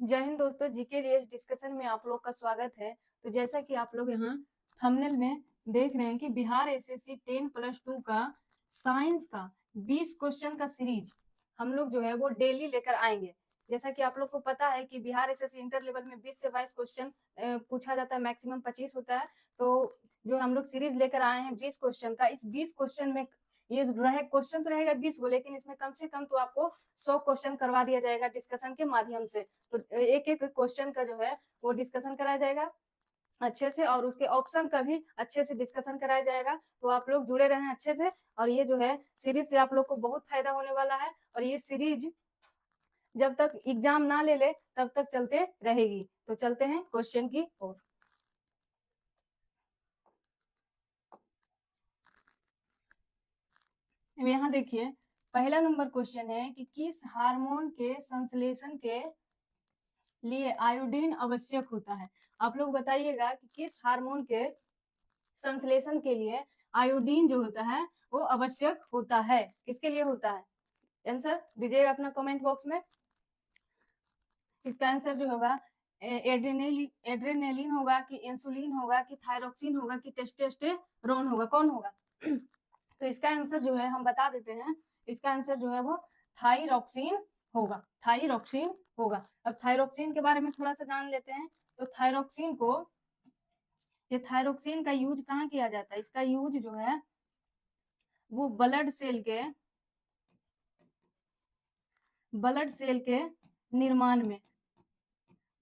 जय हिंद दोस्तों, GK GS discussion में आप लोग का स्वागत है। तो जैसा कि आप लोग यहाँ थंबनेल में देख रहे हैं कि बिहार एसएससी 10+2 का साइंस का 20 क्वेश्चन का सीरीज हम लोग जो है वो डेली लेकर आएंगे। जैसा कि आप लोग को पता है कि बिहार एसएससी इंटर लेवल में 20 से 22 क्वेश्चन पूछा जाता है, मैक्सिमम 25 होता है। तो जो हम लोग सीरीज लेकर आए हैं 20 क्वेश्चन का, इस 20 क्वेश्चन में ये रहे क्वेश्चन तो रहेगा 20 को, लेकिन इसमें कम से कम तो आपको 100 क्वेश्चन करवा दिया जाएगा डिस्कशन के माध्यम से। तो एक एक क्वेश्चन का जो है वो डिस्कशन कराया जाएगा अच्छे से, और उसके ऑप्शन का भी अच्छे से डिस्कशन कराया जाएगा। तो आप लोग जुड़े रहें अच्छे से, और ये जो है सीरीज से आप लोग को बहुत फायदा होने वाला है। और ये सीरीज जब तक एग्जाम ना ले ले तब तक चलते रहेगी। तो चलते हैं क्वेश्चन की ओर। यहाँ देखिए, पहला नंबर क्वेश्चन है कि किस हार्मोन के संश्लेषण के लिए आयोडीन आवश्यक होता है। आप लोग बताइएगा कि किस हार्मोन के संश्लेषण के लिए आयोडीन जो होता है वो आवश्यक होता है, किसके लिए होता है? आंसर दीजिएगा अपना कमेंट बॉक्स में। इसका आंसर जो होगा एड्रेनलिन होगा कि इंसुलिन होगा कि थायरोक्सिन होगा कि टेस्टोस्टेरोन होगा, कौन होगा? तो इसका आंसर जो है हम बता देते हैं, इसका आंसर जो है वो थायरोक्सिन होगा, थायरोक्सिन होगा। अब थायरोक्सिन के बारे में थोड़ा सा जान लेते हैं। तो थायरोक्सिन को, ये थायरोक्सिन का यूज कहाँ किया जाता है? इसका यूज जो है वो ब्लड सेल के निर्माण में,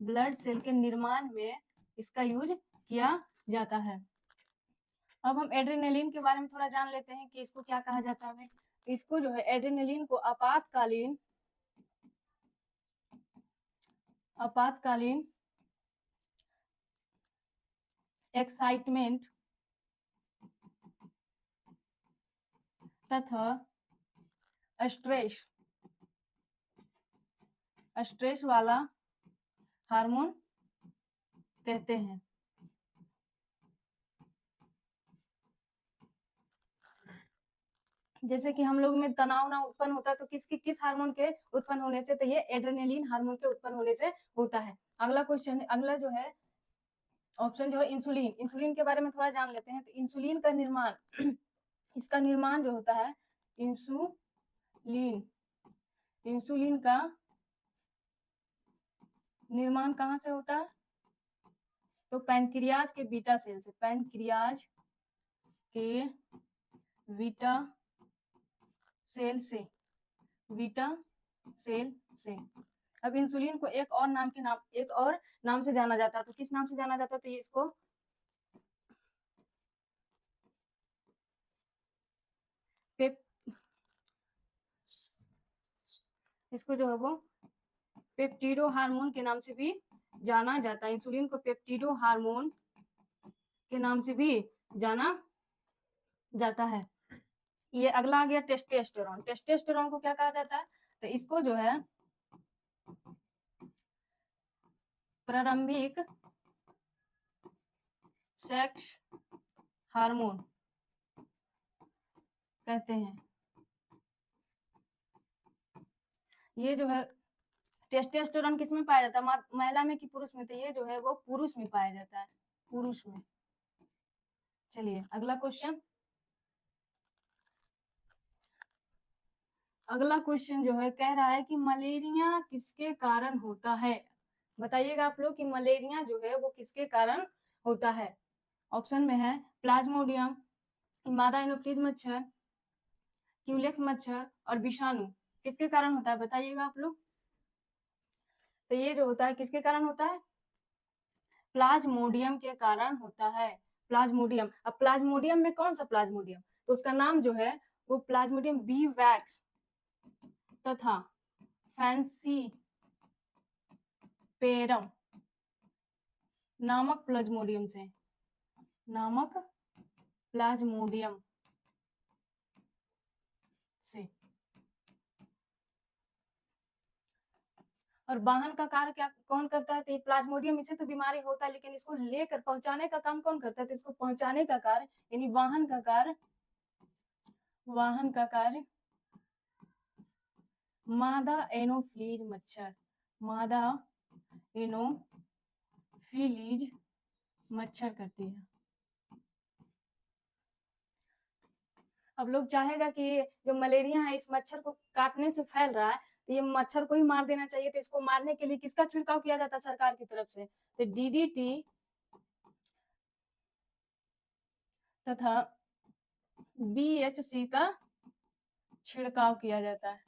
ब्लड सेल के निर्माण में इसका यूज किया जाता है। अब हम एड्रेनलिन के बारे में थोड़ा जान लेते हैं कि इसको क्या कहा जाता है। इसको जो है एड्रेनलिन को आपातकालीन एक्साइटमेंट तथा स्ट्रेस वाला हार्मोन कहते हैं। जैसे कि हम लोग में तनाव ना उत्पन्न होता है तो किस हार्मोन के उत्पन्न होने से? तो ये एड्रेनलिन हार्मोन के उत्पन्न होने से होता है। अगला क्वेश्चन, अगला जो है ऑप्शन जो है इंसुलिन। इंसुलिन के बारे में थोड़ा जान लेते हैं। तो इंसुलिन का निर्माण इसका निर्माण जो होता है इंसुलिन का निर्माण कहाँ से होता है? तो पैनक्रियाज के बीटा सेल से, पैनक्रियाज के बीटा सेल से, बीटा सेल से। अब इंसुलिन को एक और नाम से जाना जाता है। तो किस नाम से जाना जाता है? तो इसको इसको जो है वो पेप्टिडो हार्मोन के नाम से भी जाना जाता है। इंसुलिन को पेप्टिडो हार्मोन के नाम से भी जाना जाता है। ये अगला आ गया टेस्टोस्टेरोन। टेस्टोस्टेरोन को क्या कहा जाता है? तो इसको जो है प्रारंभिक सेक्स हार्मोन कहते हैं। ये जो है टेस्टोस्टेरोन किस में पाया जाता है, महिला में कि पुरुष में? तो ये जो है वो पुरुष में पाया जाता है, पुरुष में। चलिए अगला क्वेश्चन, अगला क्वेश्चन जो है कह रहा है कि मलेरिया किसके कारण होता है? बताइएगा आप लोग कि मलेरिया जो है वो किसके कारण होता है। ऑप्शन में है प्लाज्मोडियम, मादा एनोफ्लीज मच्छर, क्यूलेक्स मच्छर और विषाणु। किसके कारण होता है बताइएगा आप लोग। तो ये जो होता है किसके कारण होता है? प्लाज्मोडियम के कारण होता है। प्लाज्मोडियम, अब प्लाज्मोडियम में कौन सा प्लाज्मोडियम? तो उसका नाम जो है वो प्लाज्मोडियम बी वैक्स तथा फैंसी पेरम नामक प्लाज्मोडियम से, नामक प्लाज्मोडियम से। और वाहन का कार्य क्या कौन करता है? तो ये प्लाज्मोडियम, इसे तो बीमारी होता है लेकिन इसको लेकर पहुंचाने का काम कौन करता है? तो इसको पहुंचाने का कार्य यानी वाहन का कार्य मादा एनोफ्लीज मच्छर, मादा एनोफिलीज मच्छर करती है। अब लोग चाहेगा कि जो मलेरिया है इस मच्छर को काटने से फैल रहा है, तो ये मच्छर को ही मार देना चाहिए, तो इसको मारने के लिए किसका छिड़काव किया जाता है सरकार की तरफ से? तो डीडीटी तथा बीएचसी का छिड़काव किया जाता है।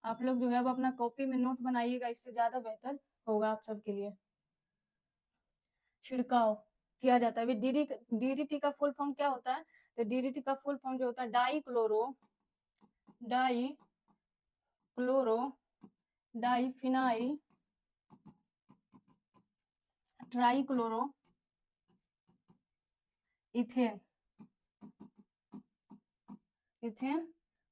आप लोग जो है अब अपना कॉपी में नोट बनाइएगा, इससे ज्यादा बेहतर होगा आप सबके लिए। छिड़काव किया जाता है। डीडीटी का फुल फॉर्म क्या होता है? तो डीडीटी का फुल फॉर्म जो होता है डाइफिनाइल ट्राइक्लोरो इथेन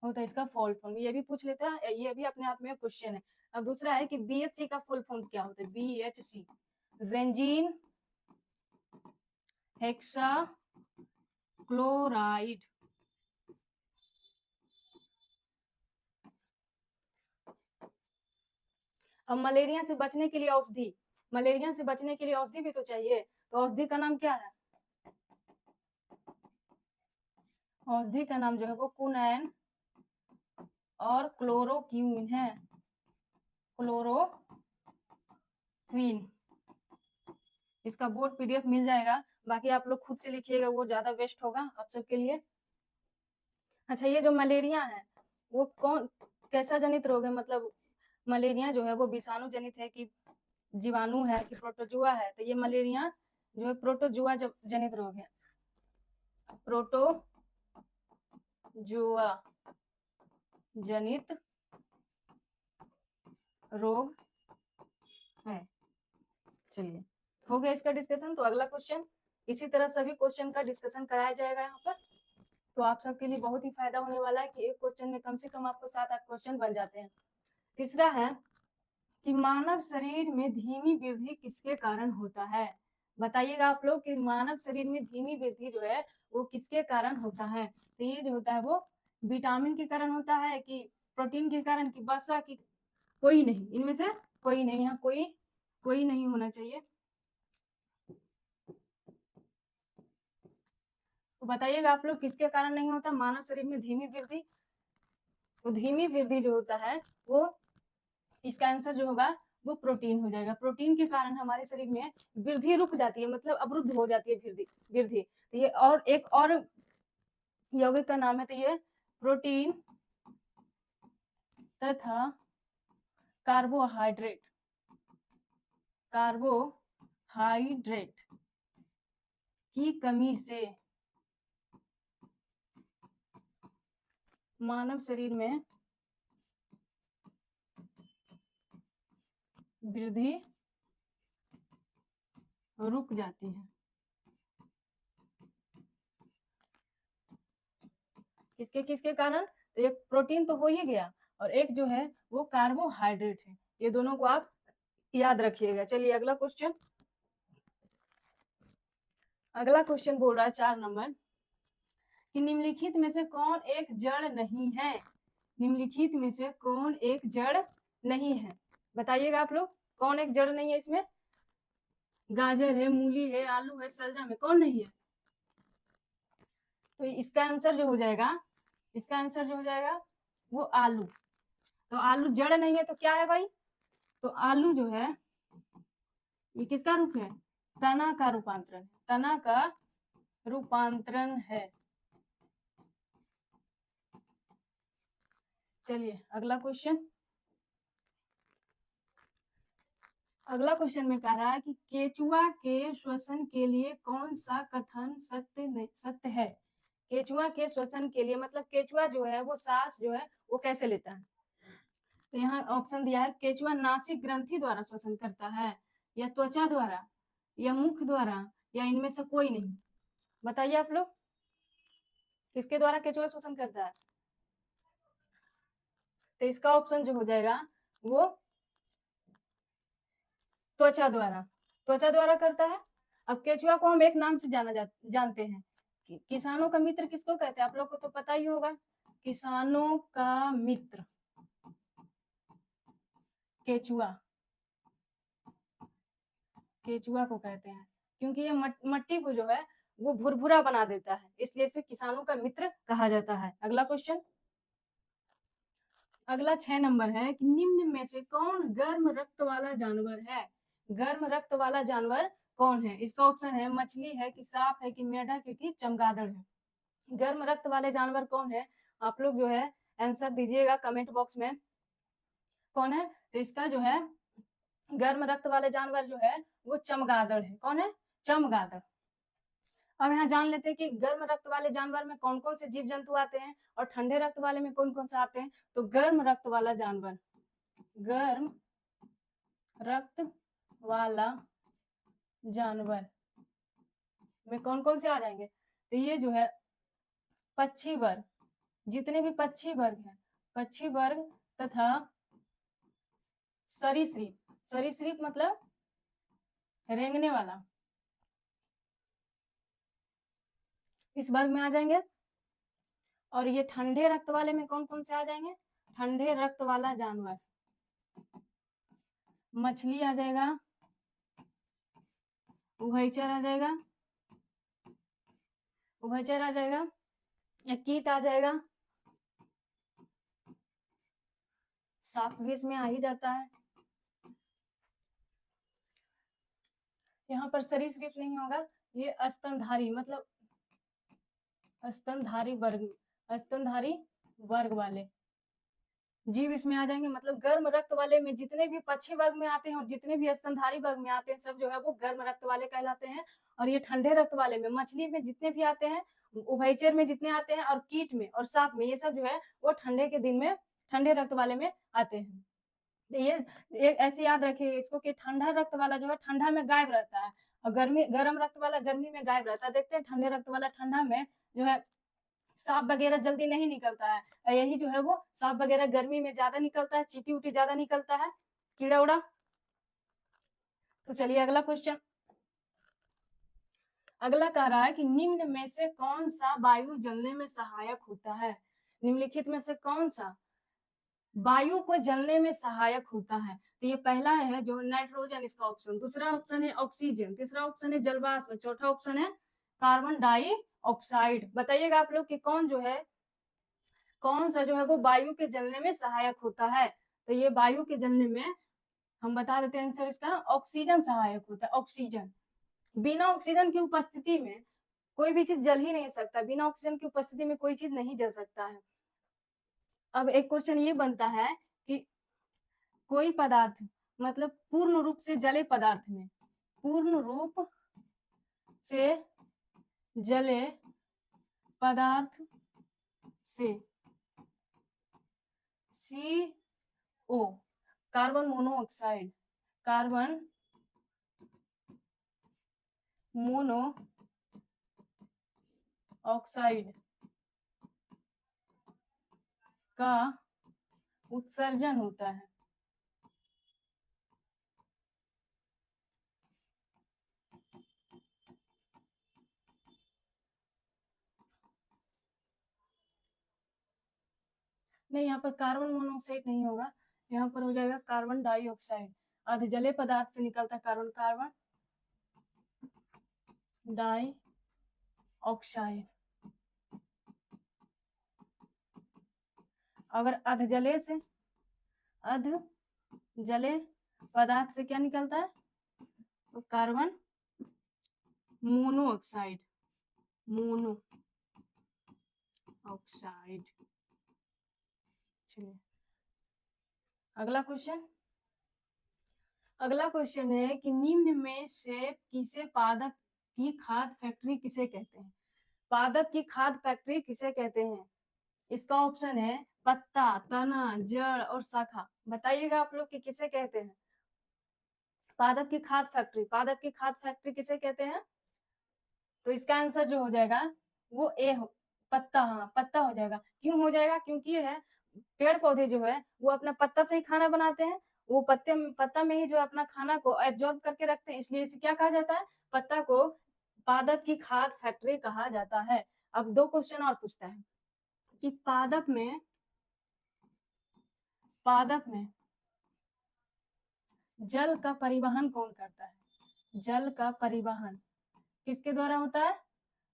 होता है इसका फुल फॉर्म। ये भी पूछ लेता है, ये भी अपने आप में क्वेश्चन है। अब दूसरा है कि बीएचसी का फुल फॉर्म क्या होता है? BHC benzene hexa chloride. अब मलेरिया से बचने के लिए औषधि, मलेरिया से बचने के लिए औषधि भी तो चाहिए, तो औषधि का नाम क्या है? औषधि का नाम जो है वो कुनैन और क्लोरोक्वीन है। क्लोरोक्वीन, इसका बोर्ड पीडीएफ मिल जाएगा, बाकी आप लोग खुद से लिखिएगा, वो ज्यादा बेस्ट होगा आप सबके लिए। अच्छा, ये जो मलेरिया है वो कौन कैसा जनित रोग है? मतलब मलेरिया जो है वो विषाणु जनित है कि जीवाणु है कि प्रोटोजुआ है? तो ये मलेरिया जो है प्रोटोजुआ जनित रोग है। प्रोटोजुआ जनित रोग है। चलिए, हो गया इसका डिस्कशन। तो अगला क्वेश्चन, इसी तरह सभी क्वेश्चन का डिस्कशन कराया जाएगा यहाँ पर, तो आप सबके लिए बहुत ही फायदा होने वाला है कि एक क्वेश्चन में कम से कम आपको 7-8 क्वेश्चन बन जाते हैं। तीसरा है कि मानव शरीर में धीमी वृद्धि किसके कारण होता है? बताइएगा आप लोग कि मानव शरीर में धीमी वृद्धि जो है वो किसके कारण होता है? तो ये जो होता है वो विटामिन के कारण होता है कि प्रोटीन के कारण कि वसा की कोई नहीं, इनमें से कोई नहीं, यहाँ कोई नहीं होना चाहिए। तो बताइएगा आप लोग किसके कारण नहीं होता मानव शरीर में धीमी वृद्धि? तो धीमी वृद्धि जो होता है वो, इसका आंसर जो होगा वो प्रोटीन हो जाएगा। प्रोटीन के कारण हमारे शरीर में वृद्धि रुक जाती है, मतलब अवरुद्ध हो जाती है वृद्धि। तो ये और एक और यौगिक का नाम है, तो ये प्रोटीन तथा कार्बोहाइड्रेट की कमी से मानव शरीर में वृद्धि रुक जाती है। किसके किसके कारण? तो एक प्रोटीन तो हो ही गया, और एक जो है वो कार्बोहाइड्रेट है। ये दोनों को आप याद रखिएगा। चलिए अगला क्वेश्चन, बोल रहा है 4 नंबर कि निम्नलिखित में से कौन एक जड़ नहीं है? निम्नलिखित में से कौन एक जड़ नहीं है? बताइएगा आप लोग, कौन एक जड़ नहीं है इसमें? गाजर है, मूली है, आलू है, सलजम है, कौन नहीं है? तो इसका आंसर जो हो जाएगा वो आलू। तो आलू जड़ नहीं है तो क्या है भाई? तो आलू जो है ये किसका रूप है? तना का रूपांतरण है। चलिए अगला क्वेश्चन में कह रहा है कि केचुआ के श्वसन के लिए कौन सा कथन सत्य है? केचुआ के श्वसन के लिए, मतलब केचुआ जो है वो सांस जो है वो कैसे लेता है? तो यहाँ ऑप्शन दिया है, केचुआ नासिक ग्रंथि द्वारा श्वसन करता है, या त्वचा द्वारा, या मुख द्वारा, या इनमें से कोई नहीं। बताइए आप लोग, किसके द्वारा केचुआ श्वसन करता है? तो इसका ऑप्शन जो हो जाएगा वो त्वचा द्वारा करता है। अब केचुआ को हम एक नाम से जानते हैं, किसानों का मित्र किसको कहते हैं? आप लोग को तो पता ही होगा, किसानों का मित्र केचुआ। केचुआ को कहते हैं, क्योंकि ये मट्टी को जो है वो भुरभुरा बना देता है, इसलिए इसे किसानों का मित्र कहा जाता है। अगला क्वेश्चन, अगला 6 नंबर है कि निम्न में से कौन गर्म रक्त वाला जानवर है? गर्म रक्त वाला जानवर कौन है? इसका ऑप्शन है मछली है कि सांप है कि मेढक है कि चमगादड़ है। गर्म रक्त वाले जानवर कौन है? आप लोग जो है आंसर दीजिएगा कमेंट बॉक्स में, कौन है? तो इसका जो है गर्म रक्त वाले जानवर जो है वो चमगादड़ है। कौन है? चमगादड़। अब यहाँ जान लेते हैं कि गर्म रक्त वाले जानवर में कौन कौन से जीव जंतु आते हैं और ठंडे रक्त वाले में कौन कौन से आते हैं। तो गर्म रक्त वाला जानवर, गर्म रक्त वाला जानवर में कौन कौन से आ जाएंगे? तो ये जो है पक्षी वर्ग, जितने भी पक्षी वर्ग हैं, पक्षी वर्ग तथा सरीसृप, सरीसृप मतलब रेंगने वाला, इस वर्ग में आ जाएंगे। और ये ठंडे रक्त वाले में कौन कौन से आ जाएंगे? ठंडे रक्त वाला जानवर, मछली आ जाएगा, उभयचर आ जाएगा, उभयचर आ जाएगा, या कीट आ जाएगा, सांप भी इसमें आ ही जाता है। यहाँ पर सरीसृप नहीं होगा, ये स्तनधारी मतलब स्तनधारी वर्ग, स्तनधारी वर्ग वाले जीव इसमें आ जाएंगे। मतलब गर्म रक्त वाले में जितने भी पक्षी वर्ग में आते हैं और जितने भी स्तनधारी वर्ग में आते हैं सब जो है वो गर्म रक्त वाले कहलाते हैं। और ये ठंडे रक्त वाले में मछली में जितने भी आते हैं, उभयचर में जितने आते हैं और कीट में और सांप में, ये सब जो है वो ठंडे के दिन में ठंडे रक्त वाले में आते हैं। ये ऐसे याद रखिए इसको कि ठंडा रक्त वाला जो है ठंडा में गायब रहता है और गर्म रक्त वाला गर्मी में गायब रहता है। देखते हैं ठंडे रक्त वाला ठंडा में जो है सांप वगैरह जल्दी नहीं निकलता है, और यही जो है वो सांप वगैरह गर्मी में ज्यादा निकलता है, चींटी उटी ज्यादा निकलता है, कीड़ा उड़ा। तो चलिए अगला क्वेश्चन, अगला कह रहा है कि निम्न में से कौन सा वायु जलने में सहायक होता है? निम्नलिखित में से कौन सा वायु को जलने में सहायक होता है? तो ये पहला है जो नाइट्रोजन, इसका ऑप्शन, दूसरा ऑप्शन है ऑक्सीजन, तीसरा ऑप्शन है जलवाष्प, चौथा ऑप्शन है कार्बन डाइऑक्साइड। बताइएगा आप लोग कि कौन जो है, कौन सा जो है वो वायु के जलने में सहायक होता है? तो ये वायु के जलने में हम बता देते हैं आंसर इसका, ऑक्सीजन सहायक होता है। ऑक्सीजन, बिना ऑक्सीजन की उपस्थिति में कोई भी चीज जल ही नहीं सकता, बिना ऑक्सीजन की उपस्थिति में कोई चीज नहीं जल सकता है। अब एक क्वेश्चन ये बनता है कि कोई पदार्थ मतलब पूर्ण रूप से जले पदार्थ में, पूर्ण रूप से जले पदार्थ से CO, carbon monoxide, carbon mono oxide का उत्सर्जन होता है। नहीं, यहाँ पर कार्बन मोनोऑक्साइड नहीं होगा, यहाँ पर हो जाएगा कार्बन डाइऑक्साइड। अर्धजलीय पदार्थ से निकलता कार्बन, कार्बन डाइऑक्साइड। अगर अर्धजलीय से, अर्धजलीय पदार्थ से क्या निकलता है? तो कार्बन मोनोऑक्साइड, मोनोऑक्साइड। चलिए अगला क्वेश्चन, अगला क्वेश्चन है कि निम्न में से किसे पादप की खाद फैक्ट्री किसे कहते हैं? पादप की खाद फैक्ट्री किसे कहते हैं? इसका ऑप्शन है पत्ता, तना, जड़ और शाखा। बताइएगा आप लोग कि किसे कहते हैं पादप की खाद फैक्ट्री? पादप की खाद फैक्ट्री किसे कहते हैं? तो इसका आंसर जो हो जाएगा वो ए हो, पत्ता। हाँ पत्ता हो जाएगा। क्यों हो जाएगा? क्योंकि है पेड़ पौधे जो है वो अपना पत्ता से ही खाना बनाते हैं, वो पत्ता में ही जो अपना खाना को एब्जॉर्ब करके रखते हैं, इसलिए इसे क्या कहा जाता है? पत्ता को पादप की खाद फैक्ट्री कहा जाता है। अब दो क्वेश्चन और पूछता है कि पादप में जल का परिवहन कौन करता है? जल का परिवहन किसके द्वारा होता है?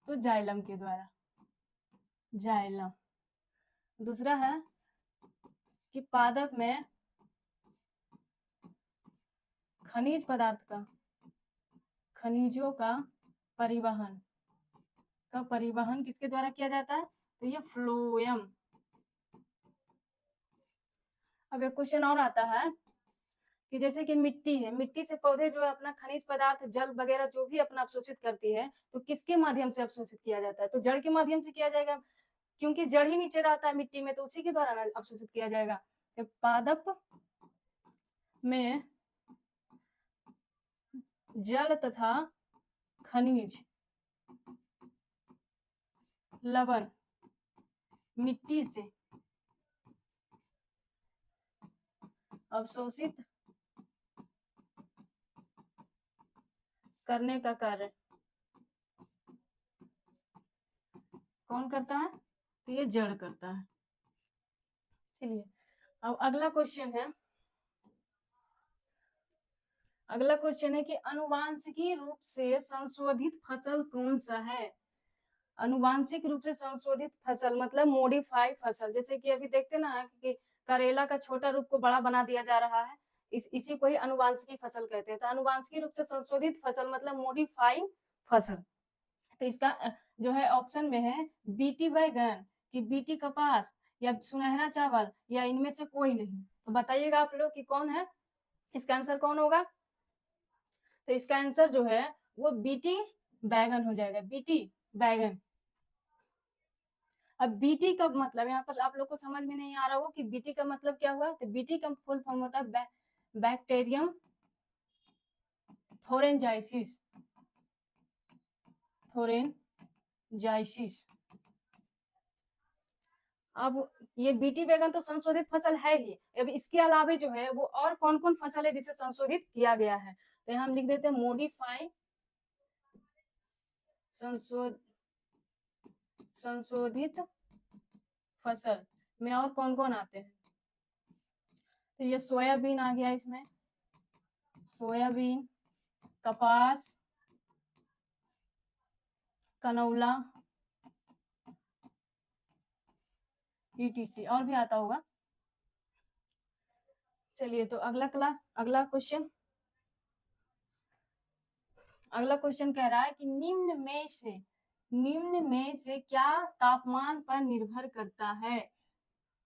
तो जाइलम के द्वारा, जाइलम। दूसरा है कि पादप में खनिज पदार्थ का, खनिजों का परिवहन किसके द्वारा किया जाता है? तो ये फ्लोएम। अब एक क्वेश्चन और आता है कि जैसे कि मिट्टी है, मिट्टी से पौधे जो है अपना खनिज पदार्थ, जल वगैरह जो भी अपना अवशोषित करती है, तो किसके माध्यम से अवशोषित किया जाता है? तो जड़ के माध्यम से किया जाएगा, क्योंकि जड़ ही नीचे रहता है मिट्टी में, तो उसी के द्वारा अवशोषित किया जाएगा। तो पादप में जल तथा खनिज लवण मिट्टी से अवशोषित करने का कार्य कौन करता है? तो ये जड़ करता है। चलिए अब अगला क्वेश्चन है, अगला क्वेश्चन है कि अनुवांशिकी रूप से संशोधित फसल कौन सा है? अनुवांशिक रूप से संशोधित फसल मतलब मॉडिफाइड फसल, जैसे कि अभी देखते ना कि करेला का छोटा रूप को बड़ा बना दिया जा रहा है, इसी को ही अनुवांशिकी फसल कहते हैं। तो अनुवांशिक रूप से संशोधित फसल मतलब मॉडिफाइड फसल। तो इसका जो है ऑप्शन में है बीटी बैगन कि बीटी कपास या सुनहरा चावल या इनमें से कोई नहीं। तो बताइएगा आप लोग कि कौन है, इसका आंसर कौन होगा? तो इसका आंसर जो है वो बीटी बैगन हो जाएगा, बीटी बैगन। अब बीटी का मतलब यहाँ पर आप लोग को समझ में नहीं आ रहा हो कि बीटी का मतलब क्या हुआ? तो बीटी का फुल फॉर्म होता है बैक्टीरियम थोरेंजाइसिस, थोरेंजाइसिस। अब ये बीटी बैगन तो संशोधित फसल है ही, अब इसके अलावा जो है वो और कौन कौन फसल है जिसे संशोधित किया गया है? तो हम लिख देते हैं मॉडिफाई संशोधित फसल में और कौन कौन आते हैं? तो ये सोयाबीन आ गया इसमें, सोयाबीन, कपास, कनौला, ईटीसी, और भी आता होगा। चलिए तो अगला क्वेश्चन, अगला क्वेश्चन कह रहा है कि निम्न में से क्या तापमान पर निर्भर करता है?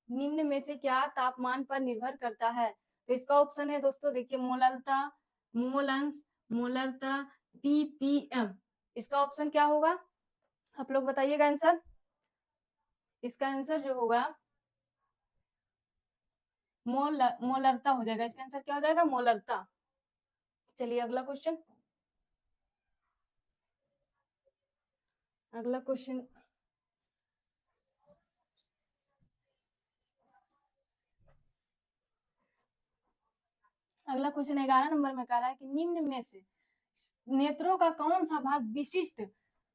निम्न में से क्या तापमान पर निर्भर करता है? तो इसका ऑप्शन है दोस्तों, देखिए मोललता, मोलंस, मोलरता, पीपीएम। इसका ऑप्शन क्या होगा? आप लोग बताइएगा आंसर। इसका आंसर जो होगा मोलरता हो जाएगा। इसका आंसर क्या हो जाएगा? मोलरता। चलिए अगला क्वेश्चन, अगला क्वेश्चन अगला क्वेश्चन 11 नंबर में कह रहा है कि निम्न में से नेत्रों का कौन सा भाग विशिष्ट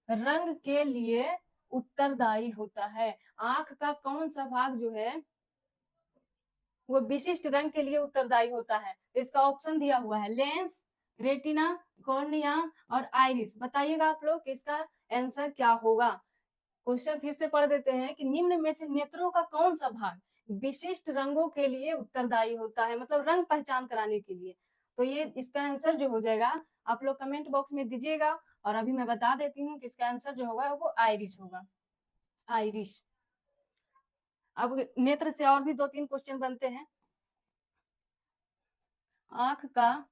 रंग के लिए उत्तरदायी होता है? आंख का कौन सा भाग जो है वो विशिष्ट रंग के लिए उत्तरदायी होता है? इसका ऑप्शन दिया हुआ है लेंस, रेटिना, कॉर्निया और आइरिस। बताइएगा आप लोग कि इसका आंसर क्या होगा। क्वेश्चन फिर से पढ़ देते हैं कि निम्न में से नेत्रों का कौन सा भाग विशिष्ट रंगों के लिए उत्तरदायी होता है, मतलब रंग पहचान कराने के लिए। तो ये इसका आंसर जो हो जाएगा आप लोग कमेंट बॉक्स में दीजिएगा, और अभी मैं बता देती हूँ कि इसका आंसर जो होगा वो आइरिश होगा, आइरिश। अब नेत्र से और भी 2-3 क्वेश्चन बनते हैं। आंख का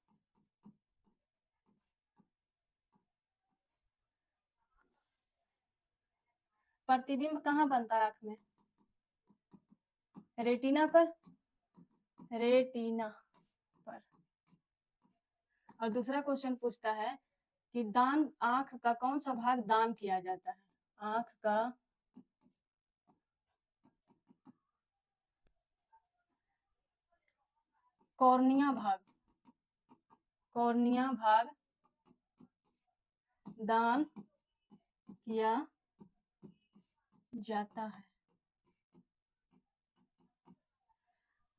प्रतिबिंब कहाँ बनता है? आंख में रेटिना पर, रेटिना पर। और दूसरा क्वेश्चन पूछता है कि दान, आंख का कौन सा भाग दान किया जाता है? आंख का कॉर्निया भाग, कॉर्निया भाग दान किया जाता है।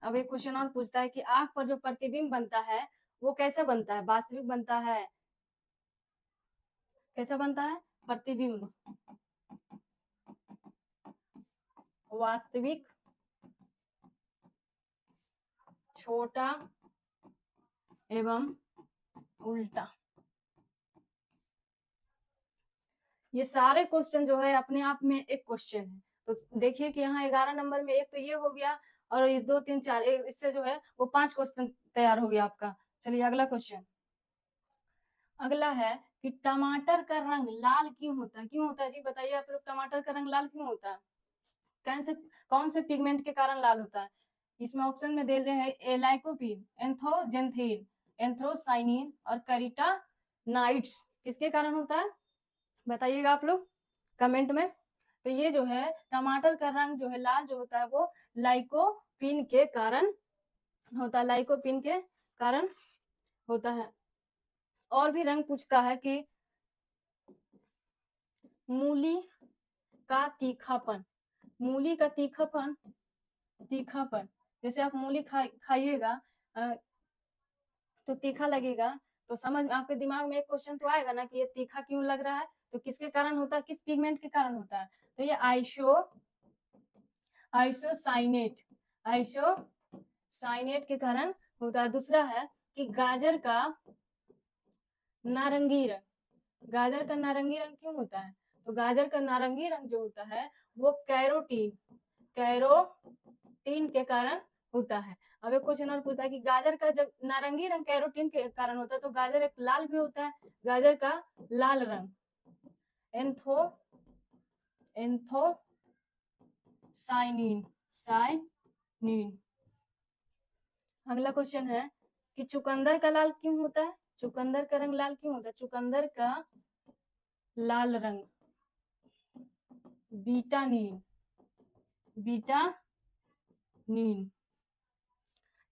अब एक क्वेश्चन और पूछता है कि आंख पर जो प्रतिबिंब बनता है वो कैसा बनता है? वास्तविक बनता है, कैसा बनता है? प्रतिबिंब वास्तविक, छोटा एवं उल्टा। ये सारे क्वेश्चन जो है अपने आप में एक क्वेश्चन है। तो देखिए कि यहाँ 11 नंबर में एक तो ये हो गया, और ये 2 3 4 इससे जो है वो 5 क्वेश्चन तैयार हो गया आपका। चलिए अगला क्वेश्चन। अगला है कि टमाटर का रंग लाल क्यों होता है? क्यों होता है जी बताइए आप लोग, टमाटर का रंग लाल क्यों होता है? कौन से पिगमेंट के कारण लाल होता है? इसमें ऑप्शन में दे रहे हैं लाइकोपीन, एंथोजेंथीन, एंथ्रोसाइनिन और कैरोटीनॉइड्स। किसके कारण होता है बताइएगा आप लोग कमेंट में। तो ये जो है टमाटर का रंग जो है लाल जो होता है वो लाइकोपीन के कारण होता है, लाइकोपीन के कारण होता है। और भी रंग पूछता है कि मूली का तीखापन, मूली का तीखापन, तीखापन जैसे आप मूली खाइएगा तो तीखा लगेगा, तो समझ में आपके दिमाग में एक क्वेश्चन तो आएगा ना कि ये तीखा क्यों लग रहा है, तो किसके कारण होता है, किस पिगमेंट के कारण होता है? तो ये आइसोसाइनेट, आइसोसाइनेट के कारण होता है। दूसरा है कि गाजर का नारंगी रंग, गाजर का नारंगी रंग क्यों होता है? तो गाजर का नारंगी रंग जो होता है वो कैरोटीन, कैरोटीन के कारण होता है। अब एक क्वेश्चन और पूछता है कि गाजर का जब नारंगी रंग कैरोटीन के कारण होता है तो गाजर एक लाल भी होता है, गाजर का लाल रंग एंथोसाइनिन, साइनिन। अगला क्वेश्चन है कि चुकंदर का लाल क्यों होता है? चुकंदर का रंग लाल क्यों होता है? चुकंदर का लाल रंग विटामिन, विटामिन।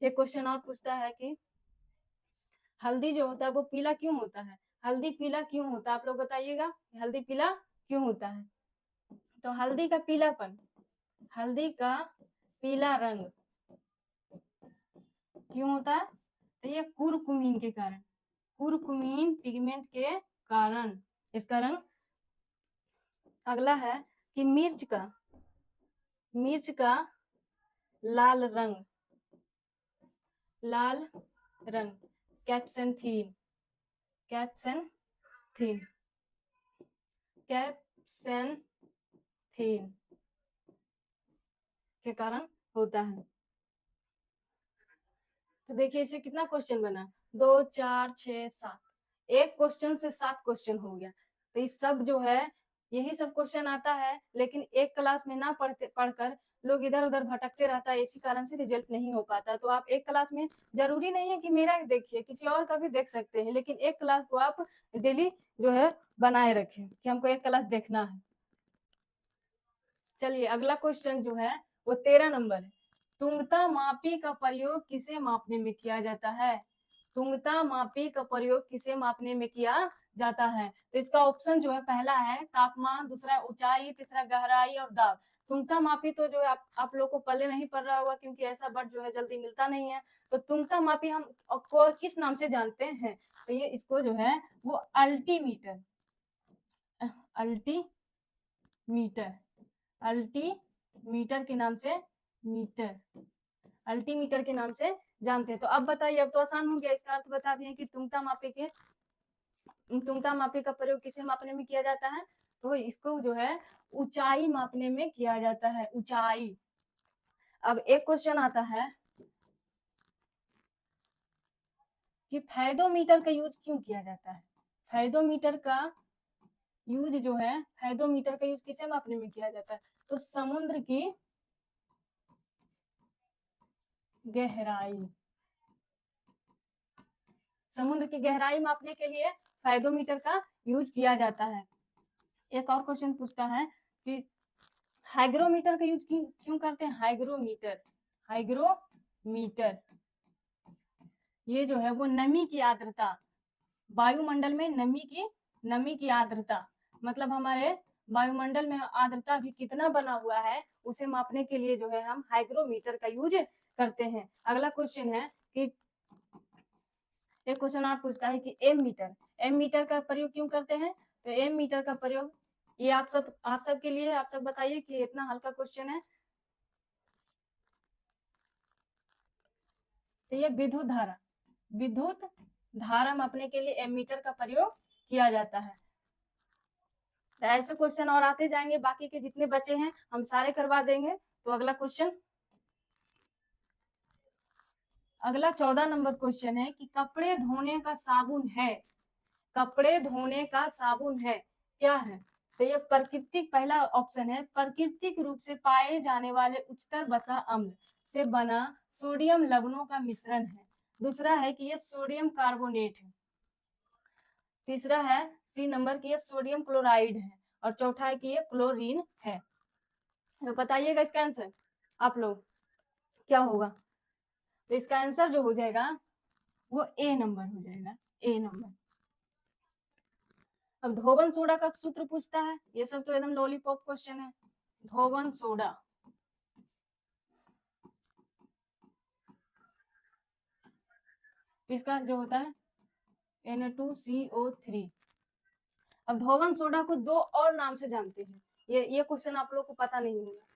एक क्वेश्चन और पूछता है कि हल्दी जो होता है वो पीला क्यों होता है? हल्दी पीला क्यों होता है आप लोग बताइएगा, हल्दी पीला क्यों होता है? तो हल्दी का पीलापन, हल्दी का पीला रंग क्यों होता है? तो ये कुरकुमीन के कारण, कुरकुमीन पिगमेंट के कारण इसका रंग। अगला है कि मिर्च का लाल रंग, लाल रंग कैप्सेंथीन, कैप्सेंथीन, कैप्सेंथीन के कारण होता है। तो देखिए इसे कितना क्वेश्चन बना, 2 4 6 7, एक क्वेश्चन से 7 क्वेश्चन हो गया। तो ये सब जो है यही सब क्वेश्चन आता है, लेकिन एक क्लास में ना पढ़कर लोग इधर उधर भटकते रहता है, इसी कारण से रिजल्ट नहीं हो पाता। तो आप एक क्लास में, जरूरी नहीं है कि मेरा ही देखिए, किसी और का भी देख सकते हैं, लेकिन एक क्लास को आप डेली जो है बनाए रखें कि हमको एक क्लास देखना है। चलिए अगला क्वेश्चन जो है वो 13 नंबर है। तुंगता मापी का प्रयोग किसे मापने में किया जाता है? तुंगता मापी का प्रयोग किसे मापने में किया जाता है? तो इसका ऑप्शन जो है पहला है तापमान, दूसरा ऊंचाई, तीसरा गहराई और दाब। तुंगता मापी तो जो है आप लोग को पहले नहीं पढ़ रहा होगा, क्योंकि ऐसा वर्ड जो है जल्दी मिलता नहीं है। तो तुंगता मापी हम को किस नाम से जानते हैं? तो ये इसको जो है वो अल्टीमीटर, अल्टीमीटर, अल्टीमीटर के नाम से, मीटर, अल्टीमीटर के नाम से जानते हैं। तो अब बताइए, अब तो आसान हो गया, इसका अर्थ बता दिए कि तुंगता मापी का प्रयोग किसे मापने में किया जाता है? तो इसको जो है ऊंचाई मापने में किया जाता है, ऊंचाई। अब एक क्वेश्चन आता है कि फेदोमीटर का यूज क्यों किया जाता है? फेदोमीटर का यूज जो है, फेदोमीटर का यूज किसे मापने में किया जाता है? तो समुद्र की गहराई, समुद्र की गहराई मापने के लिए फेदोमीटर का यूज किया जाता है। एक और क्वेश्चन पूछता है कि हाइग्रोमीटर का यूज क्यों करते हैं? हाइग्रोमीटर, हाइग्रोमीटर ये जो है वो नमी की आर्द्रता, वायुमंडल में नमी की आर्द्रता, मतलब हमारे वायुमंडल में आर्द्रता भी कितना बना हुआ है उसे मापने के लिए जो है हम हाइग्रोमीटर का यूज करते हैं। अगला क्वेश्चन है कि एक क्वेश्चन आप पूछता है कि एम मीटर का प्रयोग क्यों करते हैं? तो एमीटर का प्रयोग, ये आप सब के लिए, आप सब बताइए कि इतना हल्का क्वेश्चन है। तो ये विद्युत धारा मापने के लिए एमीटर का प्रयोग किया जाता है। तो ऐसे क्वेश्चन और आते जाएंगे, बाकी के जितने बचे हैं हम सारे करवा देंगे। तो अगला क्वेश्चन, अगला 14 नंबर क्वेश्चन है कि कपड़े धोने का साबुन है, कपड़े धोने का साबुन है, क्या है? तो ये प्राकृतिक, पहला ऑप्शन है प्राकृतिक रूप से पाए जाने वाले उच्चतर वसा अम्ल से बना सोडियम लवणों का मिश्रण है। दूसरा है कि ये सोडियम कार्बोनेट है। तीसरा है सी नंबर की ये सोडियम क्लोराइड है। और चौथा है कि ये क्लोरीन है। तो बताइएगा इसका आंसर आप लोग क्या होगा। तो इसका आंसर जो हो जाएगा वो ए नंबर हो जाएगा, ए नंबर। अब धोवन सोडा का सूत्र पूछता है, ये सब तो एकदम लॉलीपॉप क्वेश्चन है। धोवन सोडा, इसका जो होता है Na2CO3। अब धोवन सोडा को दो और नाम से जानते हैं, ये क्वेश्चन आप लोग को पता नहीं होगा,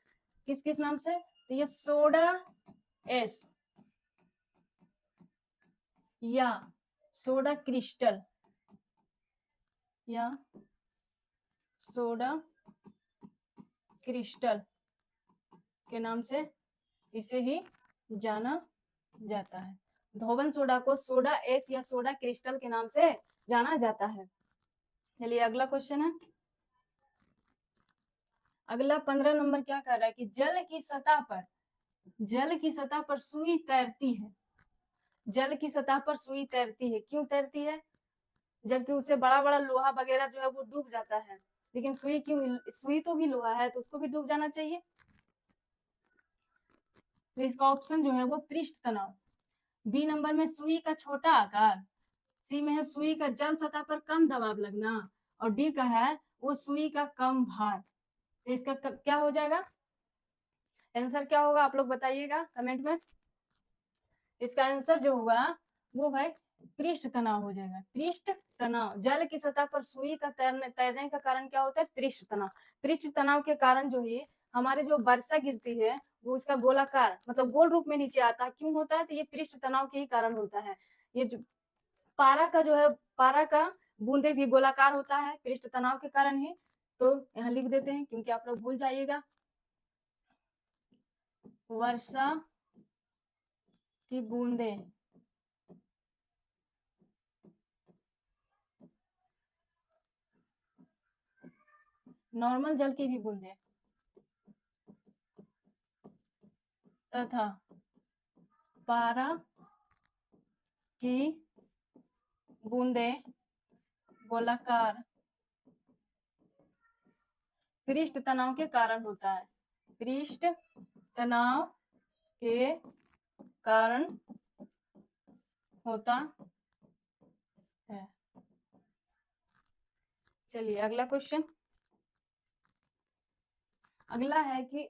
किस किस नाम से। तो ये सोडा एस या सोडा क्रिस्टल या सोडा क्रिस्टल के नाम से इसे ही जाना जाता है। धोवन सोडा को सोडा एस या सोडा क्रिस्टल के नाम से जाना जाता है। चलिए अगला क्वेश्चन है, अगला 15 नंबर क्या कर रहा है कि जल की सतह पर सुई तैरती है, जल की सतह पर सुई तैरती है, क्यों तैरती है? जबकि उससे बड़ा बड़ा लोहा वगैरह जो है वो डूब जाता है, लेकिन सुई क्यों, सुई तो भी लोहा है तो उसको भी डूब जाना चाहिए। तो इसका ऑप्शन जो है वो पृष्ठ तनाव। बी नंबर में सुई का छोटा आकार, सी में है सुई का जल सतह पर कम दबाव लगना, और डी का है वो सुई का कम भार। तो इसका क्या हो जाएगा, आंसर क्या होगा आप लोग बताइएगा कमेंट में। इसका आंसर जो होगा वो भाई पृष्ठ तनाव हो जाएगा, पृष्ठ तनाव। जल की सतह पर सुई का तैरने का कारण क्या होता है? पृष्ठ तनाव। पृष्ठ तनाव के कारण जो है हमारे जो वर्षा गिरती है वो उसका गोलाकार मतलब गोल रूप में नीचे आता है, क्यों होता है? तो ये पृष्ठ तनाव के ही कारण होता है। ये जो पारा का जो है, पारा का बूंदे भी गोलाकार होता है पृष्ठ तनाव के कारण ही। तो यहाँ लिख देते हैं क्योंकि आप लोग भूल जाइएगा। वर्षा की बूंदे नॉर्मल जल की भी बूंदे तथा पारा की बूंदे गोलाकार पृष्ठ तनाव के कारण होता है, पृष्ठ तनाव के कारण होता है। चलिए अगला क्वेश्चन, अगला है कि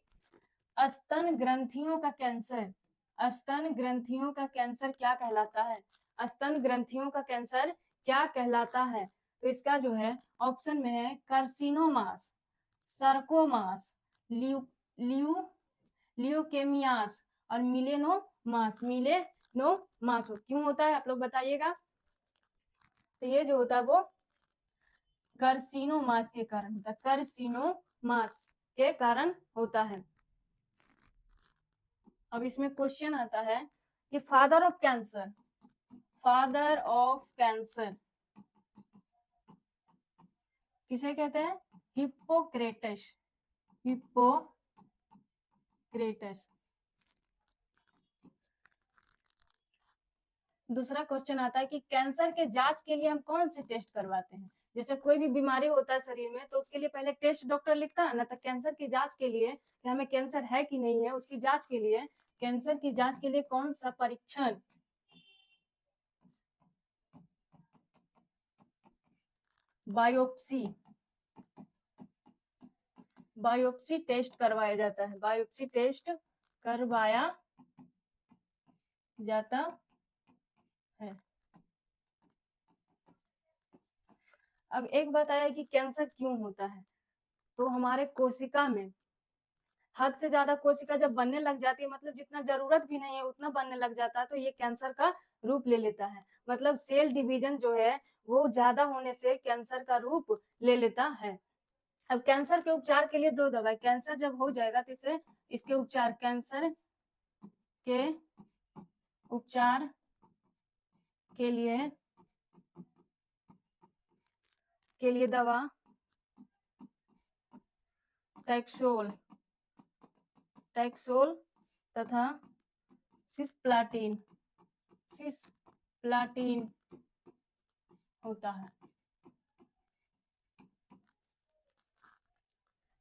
स्तन ग्रंथियों का कैंसर, स्तन ग्रंथियों का कैंसर क्या कहलाता है? स्तन ग्रंथियों का कैंसर क्या कहलाता है? तो इसका जो है ऑप्शन में है कार्सिनोमास, सर्कोमास, लियोकेमियास और मिलेनोमास। मिलेनोमास क्यों होता है आप लोग बताइएगा। तो ये जो होता है वो कार्सिनोमास के कारण होता है, कार्सिनोमास के कारण होता है। अब इसमें क्वेश्चन आता है कि father of cancer, father of cancer किसे कहते हैं? Hippocrates, Hippocrates. दूसरा क्वेश्चन आता है कि कैंसर के जांच के लिए हम कौन से टेस्ट करवाते हैं? जैसे कोई भी बीमारी होता है शरीर में तो उसके लिए पहले टेस्ट डॉक्टर लिखता है ना, तो कैंसर की जांच के लिए कि हमें कैंसर है कि नहीं है उसकी जांच के लिए, कैंसर की जांच के लिए कौन सा परीक्षण बायोप्सी, बायोप्सी टेस्ट करवाया जाता है, बायोप्सी टेस्ट करवाया जाता है। अब एक बात आया कि कैंसर क्यों होता है, तो हमारे कोशिका में हद से ज्यादा कोशिका जब बनने लग जाती है, मतलब जितना जरूरत भी नहीं है उतना बनने लग जाता है, तो ये कैंसर का रूप ले लेता है। मतलब सेल डिवीजन जो है वो ज्यादा होने से कैंसर का रूप ले लेता है। अब कैंसर के उपचार के लिए दो दवाई, कैंसर जब हो जाएगा तो इसे इसके उपचार, कैंसर के उपचार के लिए दवा टैक्सोल तथा सिस्प्लाटिन होता है।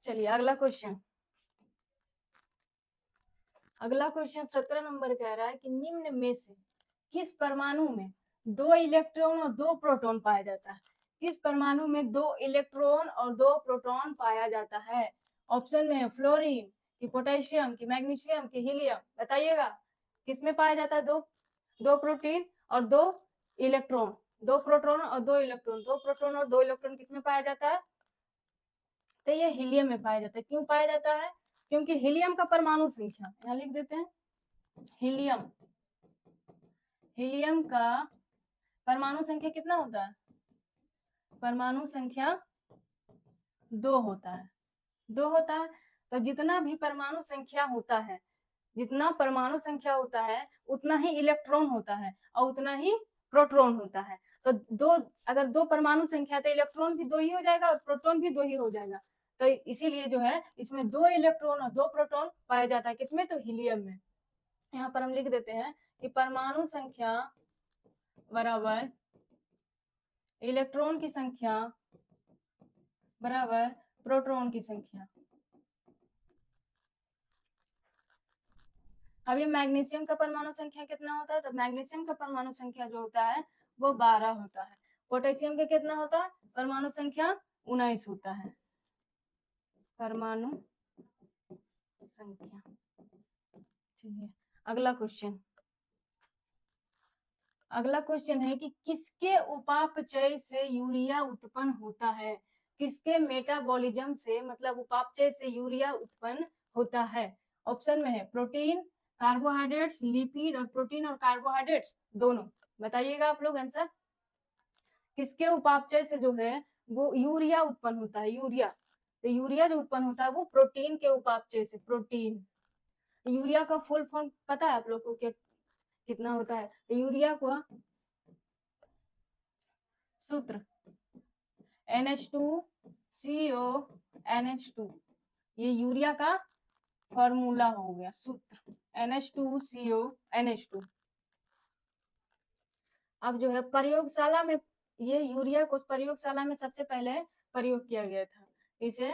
चलिए अगला क्वेश्चन 17 नंबर कह रहा है कि निम्न में से किस परमाणु में 2 इलेक्ट्रॉन और 2 प्रोटॉन पाया जाता है? किस परमाणु में 2 इलेक्ट्रॉन और 2 प्रोटॉन पाया जाता है? ऑप्शन में है फ्लोरीन, कि पोटेशियम, कि मैग्नीशियम, कि हीलियम। बताइएगा किसमें पाया जाता है? दो प्रोटीन और 2 इलेक्ट्रॉन, 2 प्रोटॉन और 2 इलेक्ट्रॉन, 2 प्रोटॉन और 2 इलेक्ट्रॉन किसमें पाया जाता है? तो ये हीलियम में पाया जाता है। क्यों पाया जाता है? क्योंकि हीलियम का परमाणु संख्या, यहाँ लिख देते हैं, हीलियम का परमाणु संख्या कितना होता है? परमाणु संख्या 2 होता है, 2 होता है। तो जितना भी परमाणु संख्या होता है, जितना परमाणु संख्या होता है उतना ही इलेक्ट्रॉन होता है और उतना ही प्रोटॉन होता है। तो अगर 2 परमाणु संख्या तो इलेक्ट्रॉन भी 2 ही हो जाएगा और प्रोटॉन भी 2 ही हो जाएगा। तो इसीलिए जो है इसमें 2 इलेक्ट्रॉन और 2 प्रोटॉन पाया जाता है। किसमें? तो हीलियम में। यहाँ पर हम लिख देते हैं कि परमाणु संख्या बराबर इलेक्ट्रॉन की संख्या बराबर प्रोटॉन की संख्या। अब ये मैग्नीशियम का परमाणु संख्या कितना होता है? तो मैग्नीशियम का परमाणु संख्या जो होता है वो 12 होता है। पोटेशियम का कितना होता है? परमाणु संख्या 19 होता है। परमाणु संख्या। चलिए अगला क्वेश्चन है कि किसके उपापचय से यूरिया उत्पन्न होता है? किसके मेटाबॉलिज्म से, मतलब उपापचय से यूरिया उत्पन्न होता है? ऑप्शन में है प्रोटीन, कार्बोहाइड्रेट्स, लिपिड, और प्रोटीन और कार्बोहाइड्रेट्स दोनों। बताइएगा आप लोग आंसर। किसके उपापचय से जो है वो यूरिया उत्पन्न होता है? यूरिया, तो यूरिया जो उत्पन्न होता है वो प्रोटीन के उपापचय से। प्रोटीन, यूरिया का फुल फॉर्म पता है आप लोग को क्या कितना होता है? यूरिया को सूत्र NH2CO NH2, ये यूरिया का फॉर्मूला हो गया, सूत्र NH2CO NH2। अब जो है प्रयोगशाला में ये यूरिया को प्रयोगशाला में सबसे पहले प्रयोग किया गया था। इसे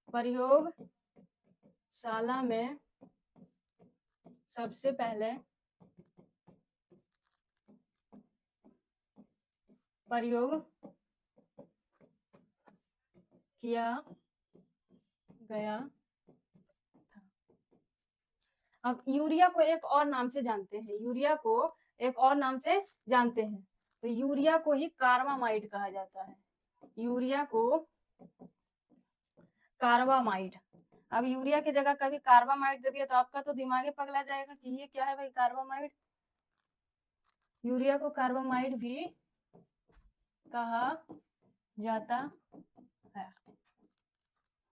प्रयोगशाला में सबसे पहले प्रयोग किया गया था। अब यूरिया को एक और नाम से जानते हैं, यूरिया को एक और नाम से जानते हैं, तो यूरिया को ही कार्बामाइड कहा जाता है। यूरिया को कार्बामाइड। अब यूरिया की जगह कभी कार्बामाइड दे दिया तो आपका तो दिमाग ही पगला जाएगा कि ये क्या है भाई कार्बामाइड। यूरिया को कार्बामाइड भी कहा जाता है।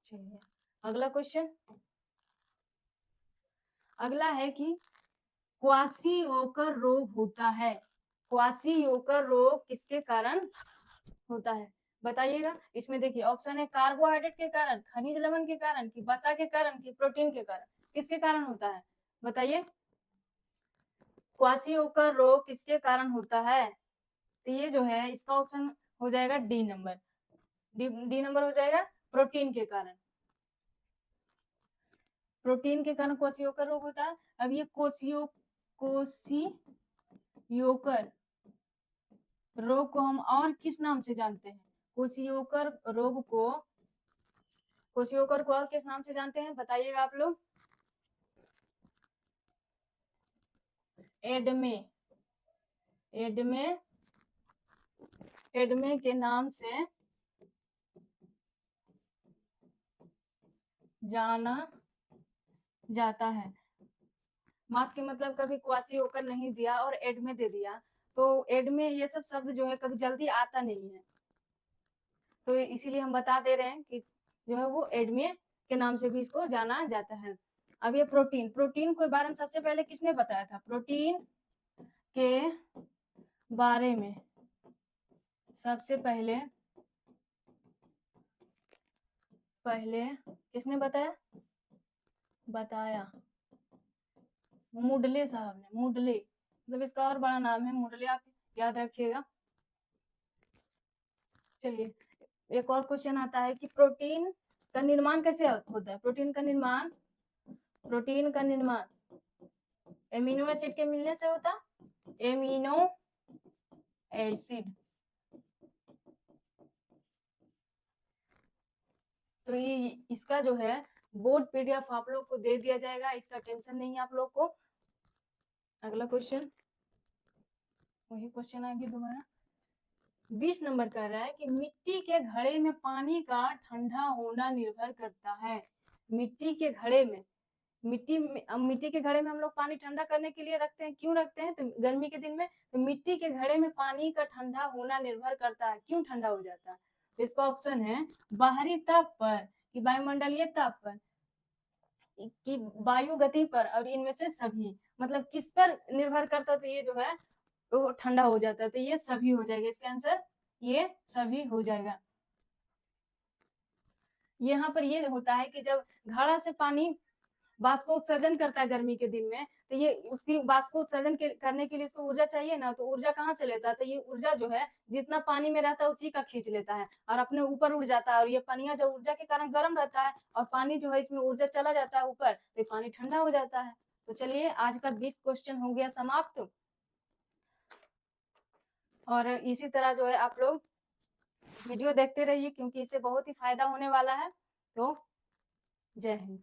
चलिए अगला क्वेश्चन, अगला है कि क्वाशियोकर रोग होता है। क्वाशियोकर रोग किसके कारण होता है? बताइएगा। इसमें देखिए ऑप्शन है कार्बोहाइड्रेट के कारण, खनिज लवण के कारण, कि वसा के कारण, कि प्रोटीन के कारण। किसके कारण होता है बताइए? क्वाशियोकर रोग किसके कारण होता है? तो ये जो है इसका ऑप्शन हो जाएगा डी नंबर। डी नंबर हो जाएगा, प्रोटीन के कारण। प्रोटीन के कारण क्वाशियोकर रोग होता है। अब ये क्वाशियोकर रोग को हम और किस नाम से जानते हैं? क्वाशियोकर रोग को और किस नाम से जानते हैं बताइएगा आप लोग? एडमे एडमे के नाम से जाना जाता है। मार्क के मतलब कभी क्वासी होकर नहीं दिया और एडमे दे दिया, तो एडमे ये सब शब्द जो है कभी जल्दी आता नहीं है, तो इसीलिए हम बता दे रहे हैं कि जो है वो एडमे के नाम से भी इसको जाना जाता है। अब ये प्रोटीन, प्रोटीन के बारे में सबसे पहले किसने बताया था? प्रोटीन के बारे में सबसे पहले किसने बताया मुडले साहब ने। मुडले मतलब इसका और बड़ा नाम है मुडले, आप याद रखिएगा। चलिए एक और क्वेश्चन आता है कि प्रोटीन का निर्माण कैसे होता है? प्रोटीन का निर्माण एमिनो एसिड के मिलने से होता। Amino acid. तो ये इसका जो है बोर्ड पीडीएफ आप लोग को दे दिया जाएगा, इसका टेंशन नहीं है आप लोग को। अगला क्वेश्चन, वही क्वेश्चन आगे दोबारा 20 नंबर कह रहा है कि मिट्टी के घड़े में पानी का ठंडा होना निर्भर करता है। मिट्टी के घड़े में, मिट्टी के घड़े में हम लोग पानी ठंडा करने के लिए रखते हैं। क्यों रखते हैं? तो गर्मी के दिन में तो मिट्टी के घड़े में पानी का ठंडा होना निर्भर करता है। क्यों ठंडा हो जाता है? तो इसका ऑप्शन है बाहरी ताप पर, कि वायुमंडलीय ताप पर, कि वायु गति पर, और इनमें से सभी। मतलब किस पर निर्भर करता है? तो ये जो है तो ठंडा हो जाता है, तो ये सभी हो जाएगा। इसका आंसर ये सभी हो जाएगा। यहाँ पर ये होता है कि जब घड़ा से पानी बाष्पोत्सर्जन करता है गर्मी के दिन में, तो ये उसकी बाष्पोत्सर्जन करने के लिए इसको ऊर्जा चाहिए ना, तो ऊर्जा कहाँ से लेता है? तो ये ऊर्जा जो है जितना पानी में रहता है उसी का खींच लेता है और अपने ऊपर उड़ जाता है, और ये पानी जब ऊर्जा के कारण गर्म रहता है और पानी जो है इसमें ऊर्जा चला जाता है ऊपर, तो पानी ठंडा हो जाता है। तो चलिए आज का 20 क्वेश्चन हो गया समाप्त, और इसी तरह जो है आप लोग वीडियो देखते रहिए क्योंकि इससे बहुत ही फायदा होने वाला है। तो जय हिंद।